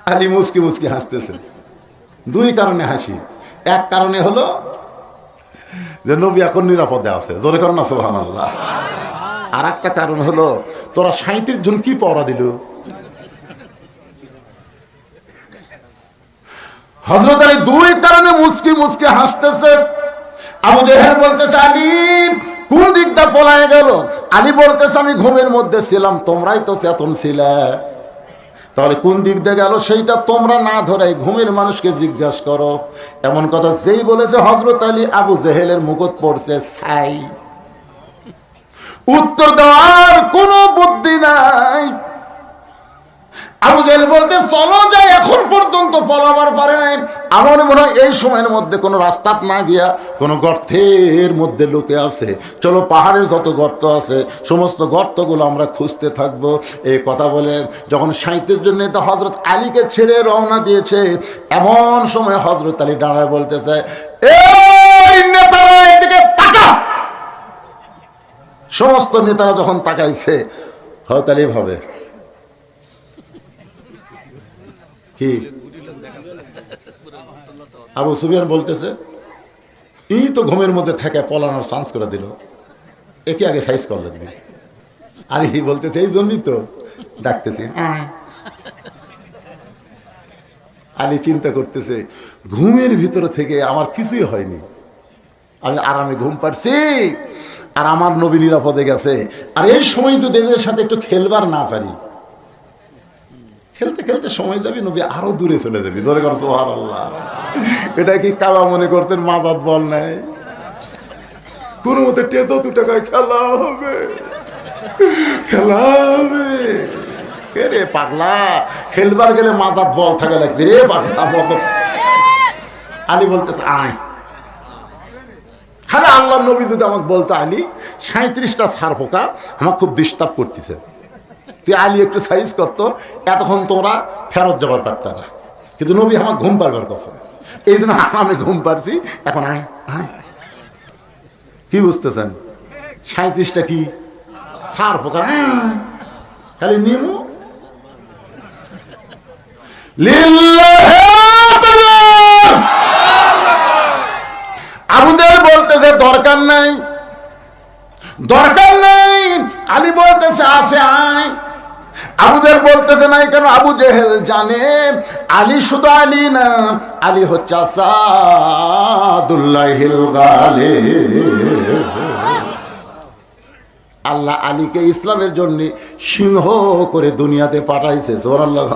আলী মুচকি মুচকি হাসতেছে। দুই কারণে হাসি। এক কারণে হলো যে নবী এখন নিরাপদে আছে, জোরে করেন না সুবহানাল্লাহ। আর একটা কারণ হলো তোরা 37 জন কি পহরা দিল। হযরত আলী দুই কারণে মুচকি মুচকি হাসতেছে। আবু জেহেল বলতেছে আলী কোন দিকটা পলায় গেল? আলী বলতেছে আমি ঘুমের মধ্যে ছিলাম, তোমরাই তো চেতন ছিলে। তাহলে কোন দিক দিয়ে গেল সেইটা তোমরা না ধরে ঘুমের মানুষকে জিজ্ঞাসা করো। এমন কথা যেই বলেছে হযরত আলী, আবু জেহেলের মুকুট পড়ছে ছাই। উত্তর দেওয়ার কোনো বুদ্ধি নাই। আবু জেহেল বলতে চলো যাই, এখন পর্যন্ত পলাবার পারে নাই। আমার মনে হয় এই সময়ের মধ্যে কোনো রাস্তা না গিয়া কোনো গর্তের মধ্যে লুকে আছে। চলো পাহাড়ের যত গর্ত আছে সমস্ত গর্তগুলো আমরা খুঁজতে থাকবো। এই কথা বলে যখন 37 জন নেতা হযরত আলীকে ছেড়ে রওনা দিয়েছে, এমন সময় হযরত আলী দাঁড়ায় বলতেছে এই নেতারা এদিকে তাকা। সমস্ত নেতারা যখন তাকাইছে, হযরত আলী ভাবে কি আবু সুফিয়ান বলতেছে এই তো ঘুমের মধ্যে থেকে পলানোর চান্স করে দিল, একে আগে সাইজ করলে দিবি। আর এই বলতেছে এই জন্যই তো ডাকতেছি। আলী চিন্তা করতেছে ঘুমের ভিতরে থেকে আমার কিছুই হয়নি, আমি আরামে ঘুম পাচ্ছি, আর আমার নবী নিরাপদে গেছে। আর এই সময় যদি এদের সাথে একটু খেলবার না পারি, খেলতে খেলতে সময় যাবি, নবী আরো দূরে চলে যাবি। ধরে কর সুবহানাল্লাহ। এটা কি কালা মনে করতেন মাজাত বল নাই? কোন মতে টেতো দুটো খেলা হবে, খেলা হবে। রে পাগলা, খেলবার গেলে মাজাত বল থাকা লাগবে রে পাগলা। আলী বলতেছে আয়। খালি আল্লাহর নবী যদি আমাকে বলতো আলী 37টা ছাড় পোকা আমার খুব ডিস্টার্ব করতেছে, তুই আলী একটু সাইজ করতো, এতক্ষণ তোমরা ফেরত যাবার পারত না। কিন্তু নবী আমার ঘুম পারবার কথা, এই জন্য আমি ঘুম পারছি। এখন আয় আয়। কি বুঝতেছেন? 37টা কি ছাড় পোকা, খালি নিমু আবু জেহেল বলতেছে দরকার নাই, দরকার নেই। আলী বলতেছে আসে আয়। আবু জেহেল বলতেছে নাই কেন? আবু জেহেল জানে আলী শুধু আলী না, আলী হচ্ছে আসাদুল্লাহিল গালিব। আল্লাহ আলীকে ইসলামের জন্য সিংহ করে দুনিয়াতে পাঠাইছে। সুবহানাল্লাহ।